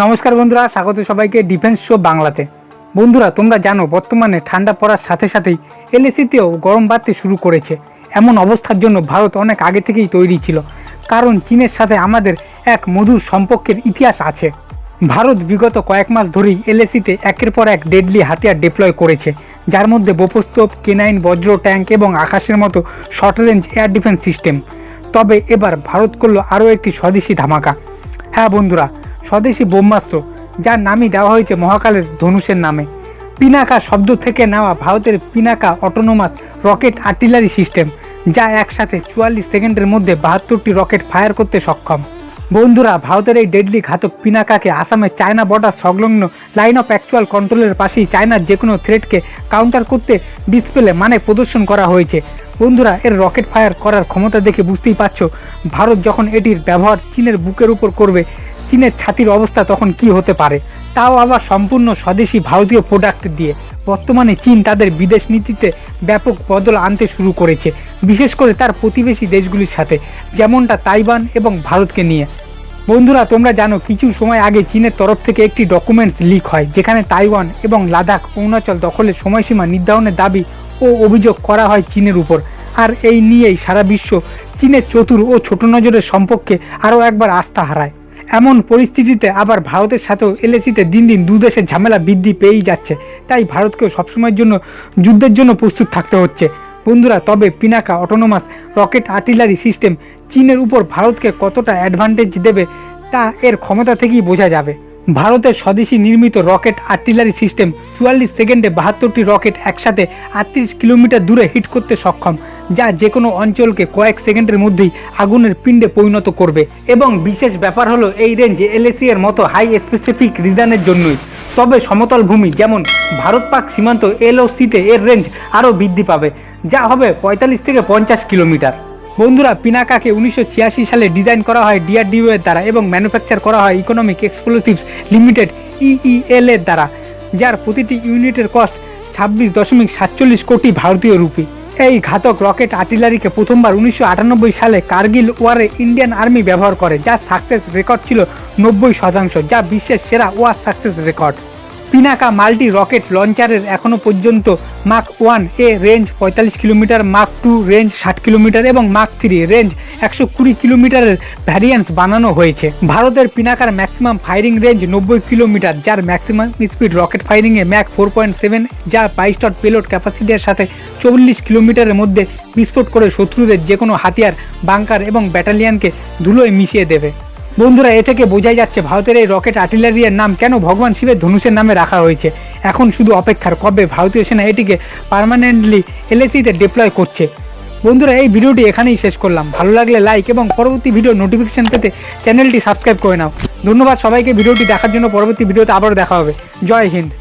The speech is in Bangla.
নমস্কার বন্ধুরা, স্বাগত সবাইকে ডিফেন্স শো বাংলাতে। বন্ধুরা, তোমরা জানো বর্তমানে ঠান্ডা পড়ার সাথে সাথেই এলএসিতেও গরম বাড়তে শুরু করেছে। এমন অবস্থার জন্য ভারত অনেক আগে থেকেই তৈরি ছিল, কারণ চীনের সাথে আমাদের এক মধুর সম্পর্কের ইতিহাস আছে। ভারত বিগত কয়েক মাস ধরেই এলএসিতে একের পর এক ডেডলি হাতিয়ার ডিপ্লয় করেছে, যার মধ্যে বোপস্তোপ, কেনাইন, বজ্র ট্যাঙ্ক এবং আকাশের মতো short range air defence system. তবে এবার ভারত করল আরও একটি স্বদেশি ধামাকা। হ্যাঁ বন্ধুরা, স্বদেশি ব্রহ্মাস্ত্র, যার নামই দেওয়া হয়েছে মহাকালের ধনুষের নামে। পিনাকা শব্দ থেকে নেওয়া ভারতের Pinaka autonomous rocket artillery system, যা একসাথে 44 সেকেন্ডের মধ্যে 72টি রকেট ফায়ার করতে সক্ষম। বন্ধুরা, ভারতের এই ডেডলি ঘাতক পিনাকাকে আসামের চায়না বর্ডার সংলগ্ন লাইন অফ অ্যাকচুয়াল কন্ট্রোলের পাশেই চায়নার যে কোনো থ্রেটকে কাউন্টার করতে ডিসপ্লে প্রদর্শন করা হয়েছে। বন্ধুরা, এর রকেট ফায়ার করার ক্ষমতা দেখে বুঝতেই পারছো ভারত যখন এটির ব্যবহার চীনের বুকের উপর করবে, চীনের ছাতির অবস্থা তখন কি হতে পারে, তাও আবার সম্পূর্ণ স্বদেশি ভারতীয় প্রোডাক্ট দিয়ে। বর্তমানে চীন তাদের বিদেশ নীতিতে ব্যাপক বদল আনতে শুরু করেছে, বিশেষ করে তার প্রতিবেশী দেশগুলির সাথে, যেমনটা তাইওয়ান এবং ভারতকে নিয়ে। বন্ধুরা, তোমরা জানো কিছু সময় আগে চীনের তরফ থেকে একটি ডকুমেন্টস লিক হয়, যেখানে তাইওয়ান এবং লাদাখ, অরুণাচল দখলের সময়সীমা নির্ধারণের দাবি ও অভিযোগ করা হয় চীনের উপর। আর এই নিয়েই সারা বিশ্ব চীনের চতুর ও ছোট নজরের সম্পর্কে আরও একবার আস্থা হারায়। এমন পরিস্থিতিতে আবার ভারতের সাথেও এলএসিতে দিন দিন দু দেশের ঝামেলা বৃদ্ধি পেয়েই যাচ্ছে, তাই ভারতকেও সবসময়ের জন্য যুদ্ধের জন্য প্রস্তুত থাকতে হচ্ছে। বন্ধুরা, তবে Pinaka autonomous rocket artillery system চীনের উপর ভারতকে কতটা অ্যাডভান্টেজ দেবে তা এর ক্ষমতা থেকেই বোঝা যাবে। ভারতের স্বদেশি নির্মিত রকেট আর্টিলারি সিস্টেম 44 সেকেন্ডে 72টি রকেট একসাথে 38 কিলোমিটার দূরে হিট করতে সক্ষম, যা যে কোনো অঞ্চলকে কয়েক সেকেন্ডের মধ্যেই আগুনের পিণ্ডে পরিণত করবে। এবং বিশেষ ব্যাপার হলো এই রেঞ্জ এলএসি এর মতো হাই স্পেসিফিক রিজনের জন্যই। তবে সমতল ভূমি যেমন ভারত পাক সীমান্ত এলওসিতে এর রেঞ্জ আরও বৃদ্ধি পাবে, যা হবে 45 থেকে 50 কিলোমিটার। বন্ধুরা, পিনাকাকে 1986 সালে ডিজাইন করা হয় ডিআরডিও এর দ্বারা এবং ম্যানুফ্যাকচার করা হয় ইকোনমিক এক্সপ্লোসিভস লিমিটেড ইইএল এর দ্বারা, যার প্রতিটি ইউনিটের কস্ট 26.47 কোটি ভারতীয় রুপি। এই ঘাতক রকেট আর্টিলারিকে প্রথমবার 1998 সালে কার্গিল ওয়ারে ইন্ডিয়ান আর্মি ব্যবহার করে, যার সাকসেস রেকর্ড ছিল 90%, যা বিশ্বের সেরা war success record. Pinaka multi rocket লঞ্চারের এখনও পর্যন্ত মার্ক 1 এ range 45 kilometre, mark 2 range 60 kilometre এবং মার্ক 3 রেঞ্জ 120 কিলোমিটারের ভ্যারিয়েন্টস বানানো হয়েছে। ভারতের পিনাকার ম্যাক্সিমাম ফায়ারিং রেঞ্জ 90 কিলোমিটার, যার ম্যাক্সিমাম স্পিড রকেট ফায়ারিংয়ে ম্যাক 4.7, যার 22 টন পেলোড ক্যাপাসিটির সাথে 40 কিলোমিটারের মধ্যে বিস্ফোট করে শত্রুদের যে কোনো হাতিয়ার, বাংকার এবং ব্যাটালিয়নকে ধুলোয় মিশিয়ে দেবে। বন্ধুরা, এ থেকে বোঝাই যাচ্ছে ভারতের এই রকেট আর্টিলারির নাম কেন ভগবান শিবের ধনুষের নামে রাখা হয়েছে। এখন শুধু অপেক্ষার কবে ভারতীয় সেনা এটিকে পার্মানেন্টলি এলএসিতে ডিপ্লয় করছে। বন্ধুরা, এই ভিডিওটি এখানেই শেষ করলাম। ভালো লাগলে লাইক এবং পরবর্তী ভিডিও নোটিফিকেশন পেতে চ্যানেলটি সাবস্ক্রাইব করে নাও। ধন্যবাদ সবাইকে ভিডিওটি দেখার জন্য। পরবর্তী ভিডিওতে আবারও দেখা হবে। জয় হিন্দ।